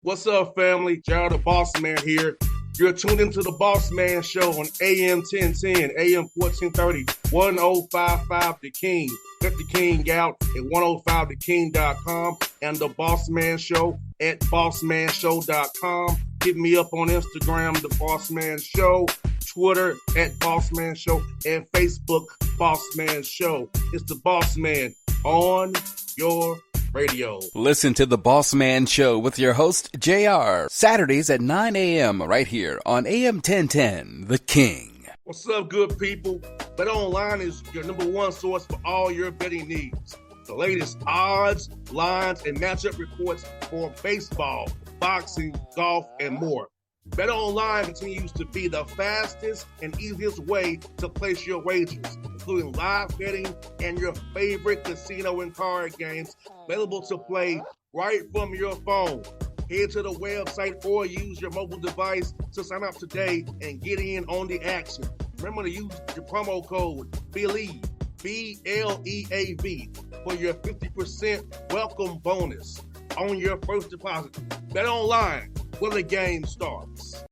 What's up, family? Gerald the Bossman here. You're tuned into the Bossman Show on AM 1010, AM 1430, 1055 The King. Let the King out at 105theking.com and the Bossman Show at bossmanshow.com. Hit me up on Instagram, The Bossman Show, Twitter at Bossman Show, and Facebook, Bossman Show. It's the Bossman on your radio. Listen to the Bossman Show with your host, JR, Saturdays at 9 a.m. right here on AM 1010, The King. What's up, good people? BetOnline is your number one source for all your betting needs. The latest odds, lines, and matchup reports for baseball, boxing, golf, and more. BetOnline continues to be the fastest and easiest way to place your wagers, including live betting and your favorite casino and card games available to play right from your phone. Head to the website or use your mobile device to sign up today and get in on the action. Remember to use your promo code BELIEVE, B-L-E-A-V, for your 50% welcome bonus on your first deposit. BetOnline, where the game starts.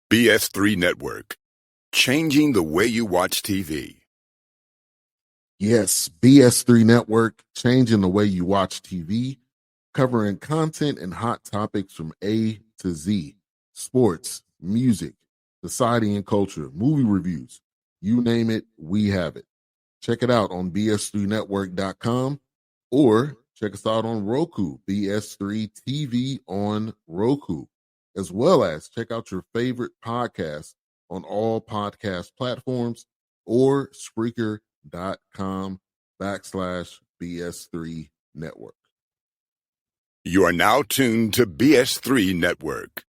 BS3 Network, changing the way you watch TV. Yes, BS3 Network, changing the way you watch TV, covering content and hot topics from A to Z, sports, music, society and culture, movie reviews, you name it, we have it. Check it out on bs3network.com or check us out on Roku, BS3 TV on Roku, as well as check out your favorite podcasts on all podcast platforms or Spreaker.com/BS3 Network. You are now tuned to BS3 Network.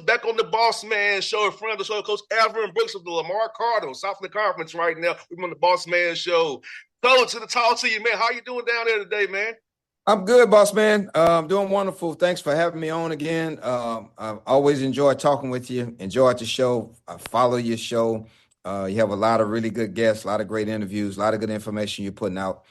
Back on the Bossman Show in front of the show, Coach Alvin Brooks of the Lamar Cardinals, Southland Conference right now. We're on the Bossman Show. Coach, to talk to you, man. How you doing down there today, man? I'm good, boss man. I'm doing wonderful. Thanks for having me on again. I always enjoy talking with you. Enjoyed the show. I follow your show. You have a lot of really good guests, a lot of great interviews, a lot of good information you're putting out.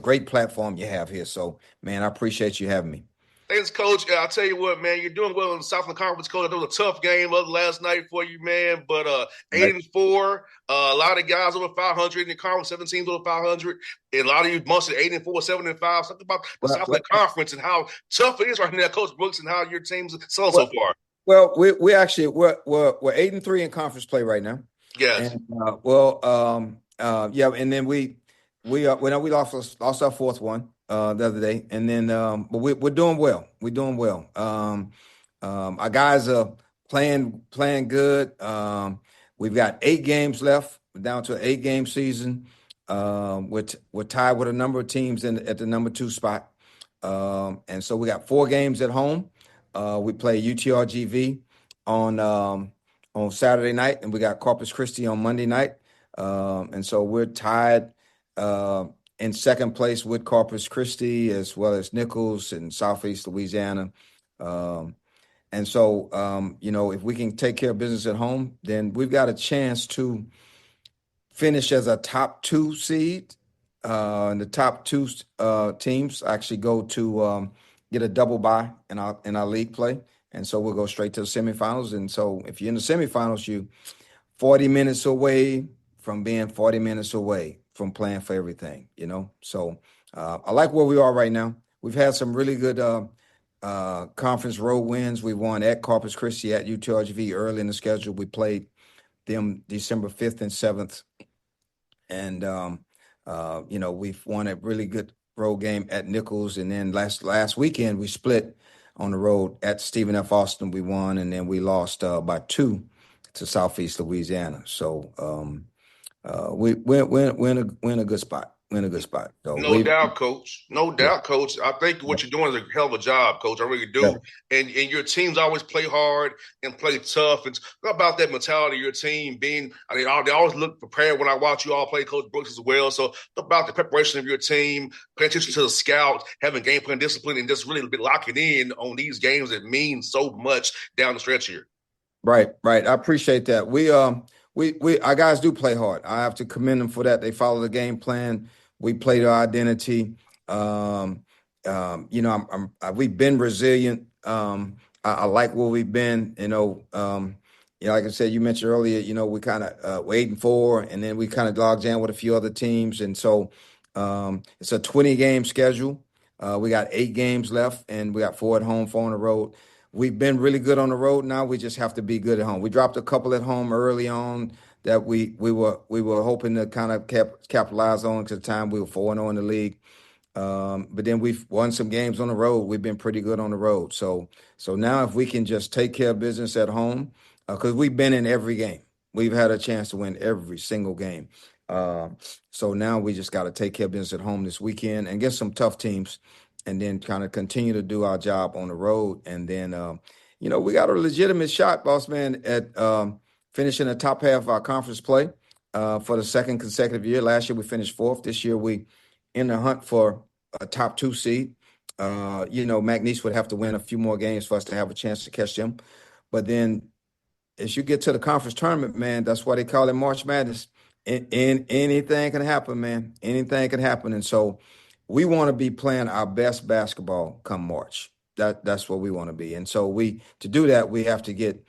Great platform you have here. So, man, I appreciate you having me. Thanks, Coach. I'll tell you what, man, you're doing well in the Southland Conference, Coach. It was a tough game last night for you, man, but 8-4, a lot of guys over 500 in the conference, 7 teams over 500, and a lot of you must 8-4, 7-5. Something about the Southland Conference and how tough it is right now, Coach Brooks, and how your team's selling so far. Well, we're 8-3 in conference play right now. Yes. And, and then we lost our fourth one the other day, and then but we're doing well. We're doing well. Our guys are playing good. We've got 8 games left. We're down to an 8-game season. We're tied with a number of teams at the number 2 spot, and so we got 4 games at home. We play UTRGV on Saturday night, and we got Corpus Christi on Monday night, and so we're tied in second place with Corpus Christi, as well as Nichols and Southeast Louisiana. And so, if we can take care of business at home, then we've got a chance to finish as a top 2 seed. And the top 2 teams actually go to get a double bye in our league play. And so we'll go straight to the semifinals. And so if you're in the semifinals, you 40 minutes away from being 40 minutes away from playing for everything, So I like where we are right now. We've had some really good conference road wins. We won at Corpus Christi, at UTRGV early in the schedule. We played them December 5th and 7th. And, we've won a really good road game at Nichols. And then last weekend, we split on the road at Stephen F. Austin. We won, and then we lost by 2 to Southeast Louisiana. So we're in a good spot. We're in a good spot. So No doubt, Coach. No doubt, Coach. I think what you're doing is a hell of a job, Coach. I really yeah, do. And your teams always play hard and play tough. And talk about that mentality of your team being. I mean, they always look prepared when I watch you all play, Coach Brooks as well. So talk about the preparation of your team, paying attention to the scout, having game plan discipline, and just really locking in on these games that mean so much down the stretch here. right. I appreciate that. We our guys do play hard. I have to commend them for that. They follow the game plan. We play to our identity. We've been resilient. I like where we've been. Like I said, you mentioned earlier. We kind of 8-4, and then we kind of logged in with a few other teams, and so it's a 20-game schedule. We got 8 games left, and we got 4 at home, 4 on the road. We've been really good on the road. Now we just have to be good at home. We dropped a couple at home early on that we were hoping to kind of capitalize on, because at the time we were 4-0 in the league. But then we've won some games on the road. We've been pretty good on the road. So now if we can just take care of business at home, because we've been in every game. We've had a chance to win every single game. So now we just got to take care of business at home this weekend and get some tough teams, and then kind of continue to do our job on the road. And then, we got a legitimate shot, Bossman, at finishing the top half of our conference play for the second consecutive year. Last year we finished 4th. This year we in the hunt for a top 2 seed. McNeese would have to win a few more games for us to have a chance to catch them. But then as you get to the conference tournament, man, that's why they call it March Madness. Anything can happen, man. Anything can happen. And so we want to be playing our best basketball come March. That's what we want to be. And so to do that, we have to get,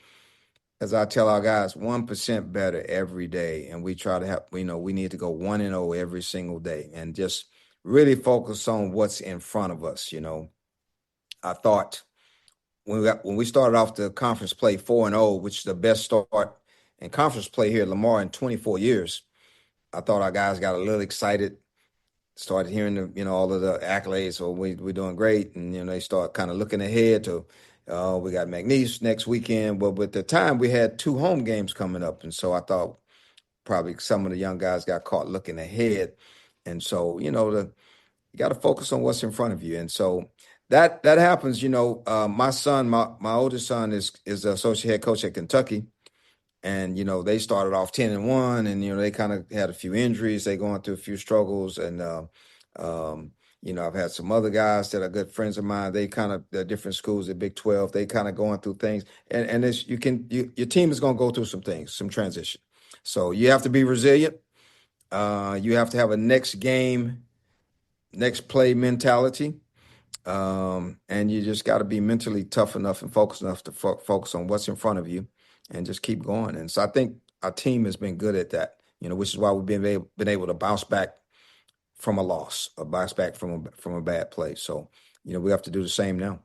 as I tell our guys, 1% better every day. And we try to have, we need to go 1-0 every single day and just really focus on what's in front of us. I thought when we started off the conference play 4-0, which is the best start in conference play here at Lamar in 24 years, I thought our guys got a little excited, started hearing all of the accolades. So we're doing great. And, they start kind of looking ahead to, we got McNeese next weekend. But at the time we had 2 home games coming up. And so I thought probably some of the young guys got caught looking ahead. And so, you got to focus on what's in front of you. And so that happens. My son, my oldest son is the associate head coach at Kentucky. And, they started off 10-1, and, they kind of had a few injuries. They going through a few struggles. And, I've had some other guys that are good friends of mine. They kind of, they're different schools at Big 12. They kind of going through things. And your team is going to go through some things, some transition. So you have to be resilient. You have to have a next game, next play mentality. And you just got to be mentally tough enough and focused enough to focus on what's in front of you and just keep going. And so I think our team has been good at that, which is why we've been able to bounce back from a loss, or bounce back from a bad play. So, we have to do the same now.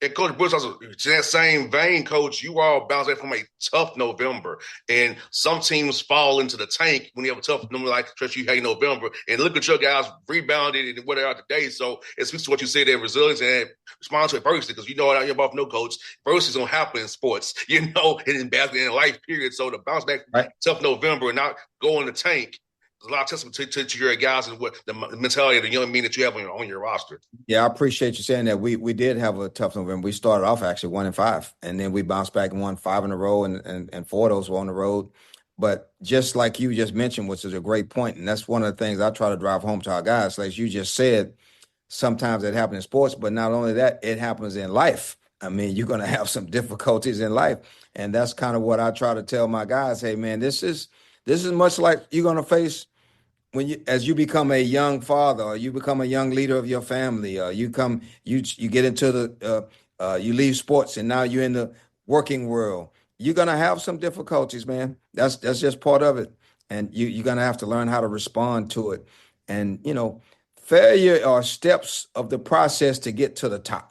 And Coach Bush, in that same vein, Coach, you all bounce back from a tough November. And some teams fall into the tank when you have a tough November like stretch you had in November. And look at your guys rebounded and what they are today. So it speaks to what you said there, resilience and respond to adversity. Because out here both know, Coach, adversity is going to happen in sports, and in basketball, in life, period. So to bounce back from tough November and not go in the tank, there's a lot of testament to your guys and what the mentality of the young men that you have on your roster. Yeah, I appreciate you saying that. We did have a tough November. We started off actually 1-5, and then we bounced back and won 5 in a row, and 4 of those were on the road. But just like you just mentioned, which is a great point, and that's one of the things I try to drive home to our guys. Like you just said, sometimes it happens in sports, but not only that, it happens in life. I mean, you're going to have some difficulties in life, and that's kind of what I try to tell my guys. Hey, man, this is much like you're going to face as you become a young father, or you become a young leader of your family, you get into you leave sports and now you're in the working world. You're gonna have some difficulties, man. That's just part of it, and you're gonna have to learn how to respond to it. And failure are steps of the process to get to the top.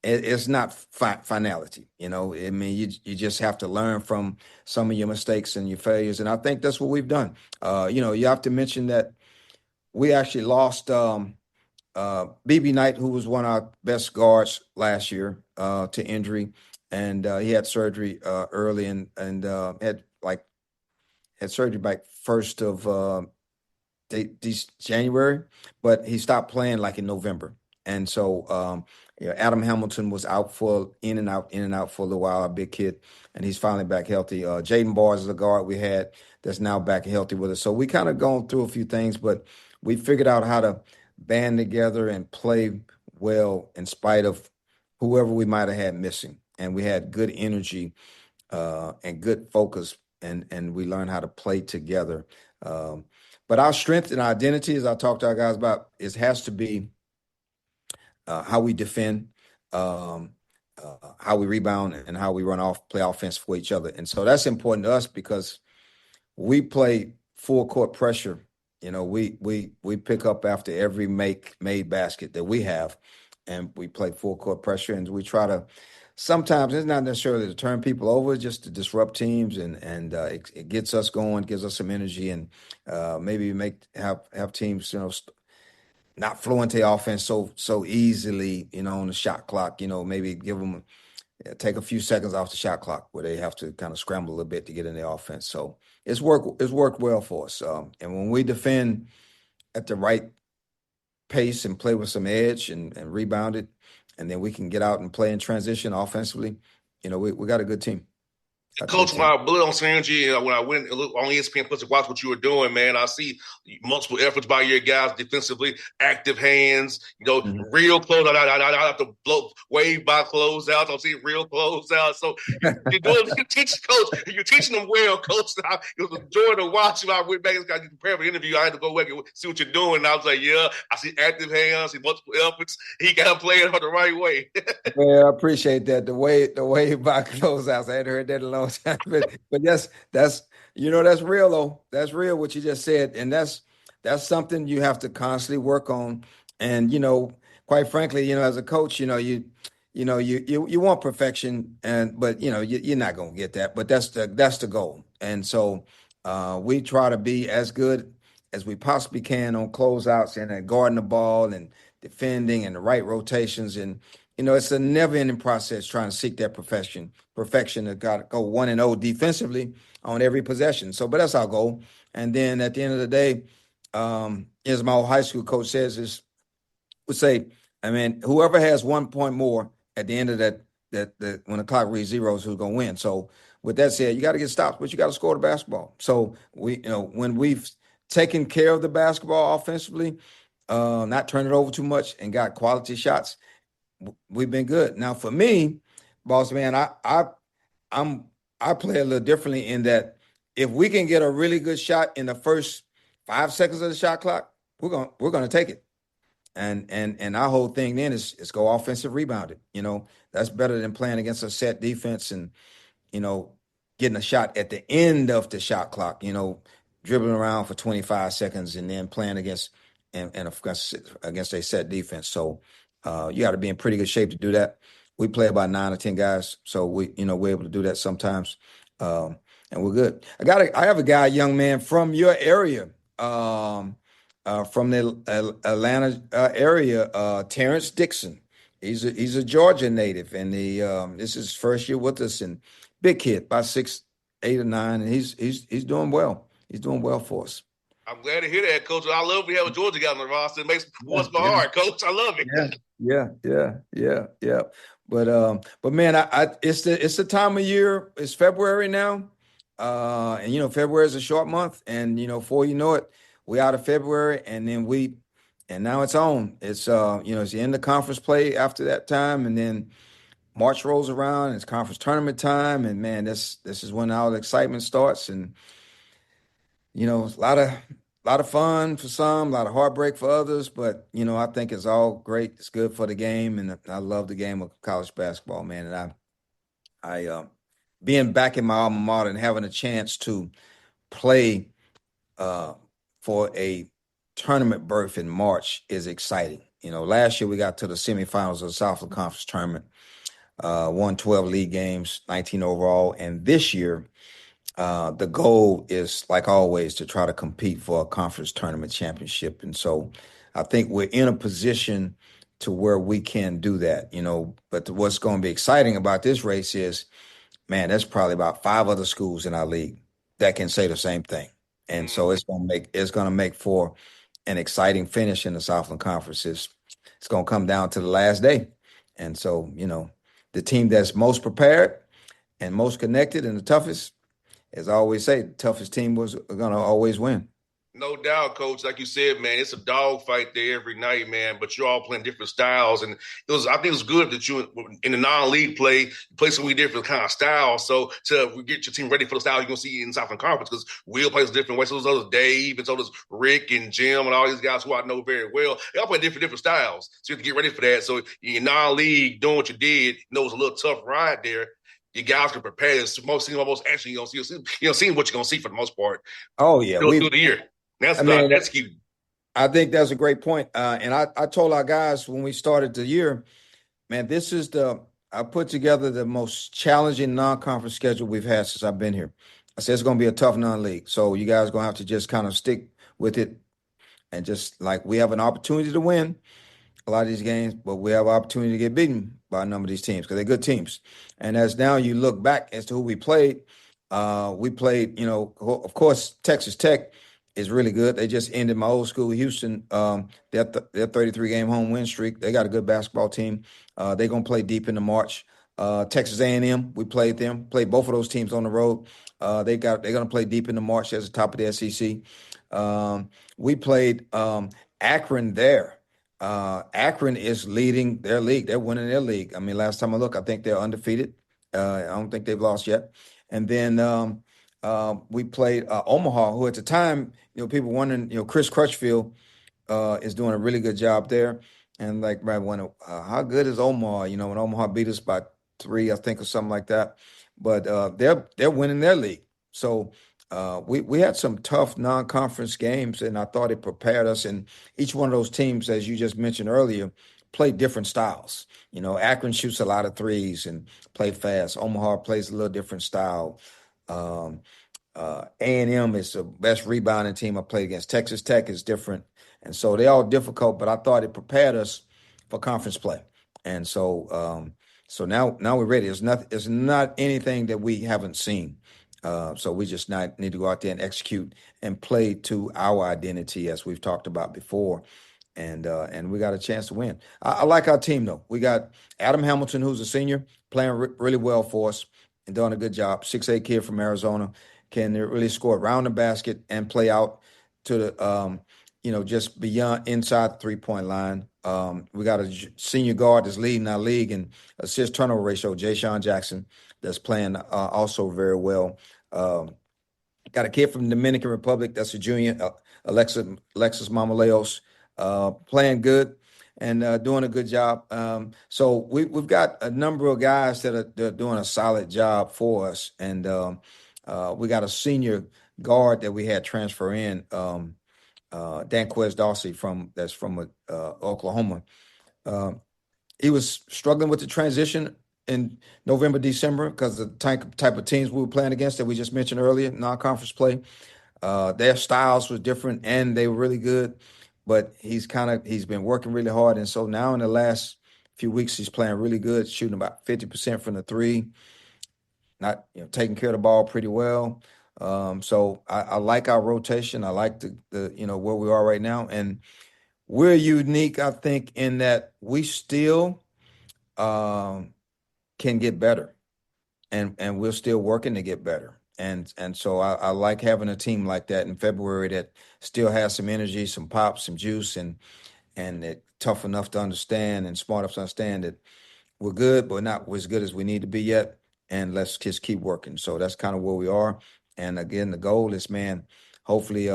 It's not finality. I mean, you just have to learn from some of your mistakes and your failures. And I think that's what we've done. You have to mention that we actually lost BB Knight, who was one of our best guards last year, to injury. and he had surgery early, and had surgery by first of January, but he stopped playing like in November. And so Adam Hamilton was out for in and out for a little while, a big kid, and he's finally back healthy. Jaden Bars is a guard we had that's now back healthy with us. So we kind of gone through a few things, but we figured out how to band together and play well in spite of whoever we might have had missing. And we had good energy and good focus, and we learned how to play together. But our strength and our identity, as I talk to our guys about, has to be how we defend, how we rebound, and how we play offense for each other. And so that's important to us because we play full court pressure. You know, we pick up after every made basket that we have, and we play full court pressure, and we try to. Sometimes it's not necessarily to turn people over, just to disrupt teams, and it gets us going, gives us some energy, and maybe have teams, not flow into the offense so easily, on the shot clock. Maybe give them take a few seconds off the shot clock where they have to kind of scramble a little bit to get in the offense. So it's worked well for us. And when we defend at the right pace and play with some edge and rebound it, and then we can get out and play in transition offensively, we got a good team. Coach, when I blew on synergy, when I went on ESPN Plus to watch what you were doing, man, I see multiple efforts by your guys defensively, active hands, real close. I have to wave by closeouts. I'm seeing real closeouts. So you're teaching them well, Coach. It was a joy to watch you. I went back and got prepared for the interview. I had to go back and see what you're doing. And I was like, yeah, I see active hands, I see multiple efforts. He got playing the right way. Well, I appreciate that. The way by closeouts. I hadn't heard that in a long time. But that's real though. That's real what you just said. And that's something you have to constantly work on. And quite frankly, as a coach, you want perfection, but you're not gonna get that. But that's the goal. And so we try to be as good as we possibly can on closeouts and guarding the ball and defending and the right rotations. And it's a never-ending process trying to seek that perfection. Perfection has got to go 1-0 defensively on every possession. So, but that's our goal. And then at the end of the day, as my old high school coach would say, whoever has 1 point more at the end of that when the clock reads zero is who's going to win. So, with that said, you got to get stops, but you got to score the basketball. So when we've taken care of the basketball offensively, not turn it over too much, and got quality shots, we've been good. Now for me, boss man, I play a little differently in that if we can get a really good shot in the first 5 seconds of the shot clock, we're gonna take it. And our whole thing then is go offensive rebounded. That's better than playing against a set defense and getting a shot at the end of the shot clock. Dribbling around for 25 seconds and then playing against a set defense. So you got to be in pretty good shape to do that. We play about 9 or 10 guys, so we're able to do that sometimes, and we're good. I have a guy, young man from your area, from the Atlanta area, Terrence Dixon. He's a Georgia native, and this is his first year with us, and big kid, about 6, 8 or 9, and he's doing well. He's doing well for us. I'm glad to hear that, Coach. I love we have a Georgia guy on the roster. It makes warms my heart, Coach. I love it. Yeah. But man, it's the time of year. It's February now, and February is a short month, and before you know it, we out of February, and then now it's on. It's it's the end of conference play after that time, and then March rolls around. And it's conference tournament time, and man, this is when all the excitement starts, and a lot of fun for some, a lot of heartbreak for others, but I think it's all great. It's good for the game, and I love the game of college basketball, man. And I being back in my alma mater and having a chance to play for a tournament berth in March is exciting. Last year we got to the semifinals of the Southland Conference tournament, won 12 league games, 19 overall, and this year the goal is, like always, to try to compete for a conference tournament championship. And so I think we're in a position to where we can do that, But what's going to be exciting about this race is, man, there's probably about 5 other schools in our league that can say the same thing. And so it's going to make for an exciting finish in the Southland Conference. It's going to come down to the last day. And so, the team that's most prepared and most connected and the toughest, as I always say, the toughest team was going to always win. No doubt, Coach. Like you said, man, it's a dogfight there every night, man. But you're all playing different styles, and I think it was good that you in the non-league play some different kind of styles. So to get your team ready for the style you're gonna see in Southern Conference, because Will plays different ways. So does others, Dave, and so does Rick and Jim and all these guys who I know very well. They all play different styles. So you have to get ready for that. So in non-league, doing what you did, it was a little tough ride there. You guys can prepare. It's almost action you're gonna see. Seeing what you're gonna see for the most part. Oh yeah, through the year. That's key. I think that's a great point. And I told our guys when we started the year, man, I put together the most challenging non-conference schedule we've had since I've been here. I said it's going to be a tough non-league. So you guys are going to have to just kind of stick with it. And just like we have an opportunity to win a lot of these games, but we have an opportunity to get beaten by a number of these teams because they're good teams. And as now you look back as to who we played, of course, Texas Tech is really good. They just ended my old school, Houston, their 33-game home win streak. They got a good basketball team. They're going to play deep into March. Texas A&M, we played both of those teams on the road. They're going to play deep into March as the top of the SEC. We played Akron there. Akron is leading their league. They're winning their league. I mean, last time I looked, I think they're undefeated. I don't think they've lost yet. And then we played Omaha, who at the time, people wondering, Chris Crutchfield is doing a really good job there. And like, right, how good is Omaha? When Omaha beat us by 3, I think, or something like that. But they're winning their league. So we had some tough non-conference games, and I thought it prepared us. And each one of those teams, as you just mentioned earlier, play different styles. Akron shoots a lot of threes and play fast. Omaha plays a little different style. A&M is the best rebounding team I played against. Texas Tech is different. And so they're all difficult, but I thought it prepared us for conference play. And so now we're ready. It's not anything that we haven't seen. So we just need to go out there and execute and play to our identity, as we've talked about before. And we got a chance to win. I like our team, though. We got Adam Hamilton, who's a senior, playing really well for us and doing a good job. 6'8" kid from Arizona, can really score around the basket and play out to the, just beyond inside the three-point line. We got a senior guard that's leading our league in assist turnover ratio, Jay Sean Jackson, that's playing also very well. Got a kid from the Dominican Republic that's a junior, Alexis Mamaleos, playing good and doing a good job. So we've got a number of guys that are doing a solid job for us. And we got a senior guard that we had transfer in, Danquez Dawsey that's from Oklahoma. He was struggling with the transition in November, December because of the type of teams we were playing against that we just mentioned earlier, non-conference play. Their styles was different and they were really good, but he's been working really hard. And so now in the last few weeks, he's playing really good, shooting about 50% from the three, not taking care of the ball pretty well. So I like our rotation. I like the where we are right now. And we're unique, I think, in that we still can get better, and we're still working to get better. And so I like having a team like that in February that still has some energy, some pop, some juice, and it tough enough to understand and smart enough to understand that we're good, but not as good as we need to be yet. And let's just keep working. So that's kind of where we are. And again, the goal is, man, hopefully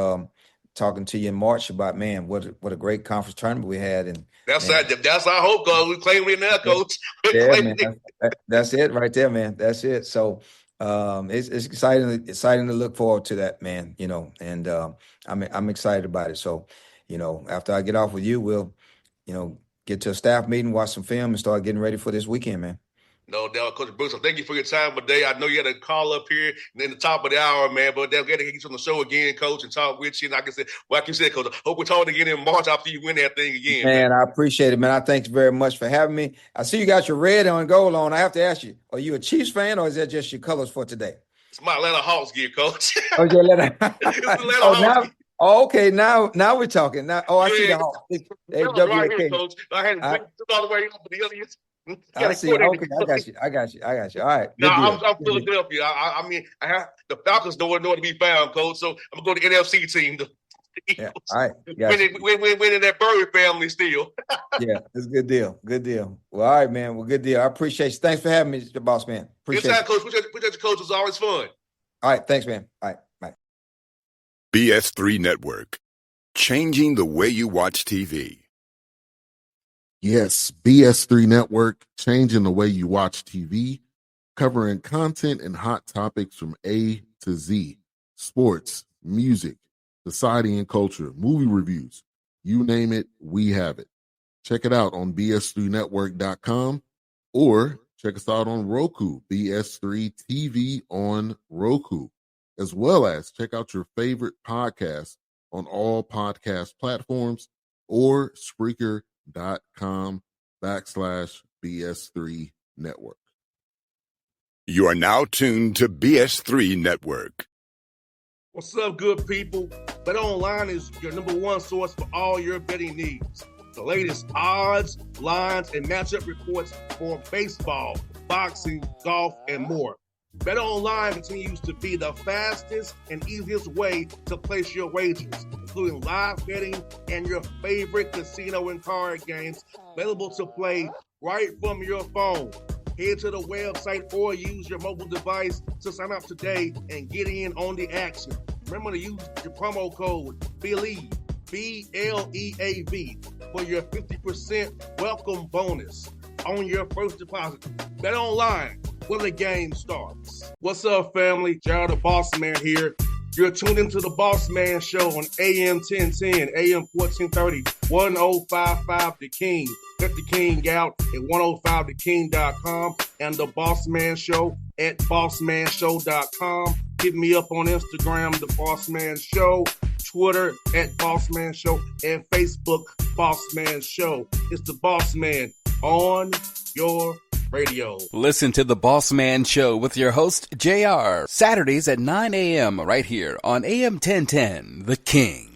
talking to you in March about, man, what a great conference tournament we had. And that's our hope, Coach. We claim it now, Coach. Yeah, man, that's it right there, man. That's it. So it's exciting to look forward to that, man. And I'm excited about it. So, after I get off with you, we'll, get to a staff meeting, watch some film, and start getting ready for this weekend, man. No doubt, Coach Brooks. So thank you for your time today. I know you had a call up here in the top of the hour, man, but they'll get to get you on the show again, Coach, and talk with you. And like I said, like you said, Coach, hope we're talking again in March after you win that thing again, man. I appreciate it, man. I thank you very much for having me. I see you got your red and gold on. I have to ask you, are you a Chiefs fan or is that just your colors for today? It's my Atlanta Hawks gear, Coach. Oh, your Atlanta. It's Atlanta Hawks gear. Okay. Now we're talking. Now, I see the Hawks. Right here, Coach. I had to all the way up for the other. I see. Okay, I got you. All right. No, I'm Philadelphia. I mean, I have the Falcons nowhere to be found, Coach. So I'm going to go to the NFC team. Yeah. All right. Winning that Burry family still. Yeah, it's a good deal. Good deal. Well, all right, man. Well, good deal. I appreciate you. Thanks for having me, Mr. Boss Man. Appreciate it. Coach. Appreciate you, Coach. It's always fun. All right. Thanks, man. All right. Bye. BS3 Network. Changing the way you watch TV. Yes, BS3 Network, changing the way you watch TV, covering content and hot topics from A to Z, sports, music, society and culture, movie reviews, you name it, we have it. Check it out on bs3network.com or check us out on Roku, BS3 TV on Roku, as well as check out your favorite podcast on all podcast platforms or Spreaker.com/BS3 Network. You are now tuned to BS3 Network. What's up, good people? BetOnline is your number one source for all your betting needs. The latest odds, lines, and matchup reports for baseball, boxing, golf, and more. BetOnline continues to be the fastest and easiest way to place your wagers, including live betting and your favorite casino and card games available to play right from your phone. Head to the website or use your mobile device to sign up today and get in on the action. Remember to use your promo code BELIEVE, BLEAV, for your 50% welcome bonus on your first deposit. BetOnline, where the game starts. What's up, family? Jared the Bossman here. You're tuned into the Bossman Show on AM 1010, AM 1430, 1055 The King. Let the King out at 105theking.com and the Bossman Show at bossmanshow.com. Hit me up on Instagram, The Bossman Show, Twitter at Bossman Show, and Facebook, Bossman Show. It's the Bossman on your radio. Listen to the Bossman Show with your host, JR, Saturdays at 9 a.m. right here on AM 1010, The King.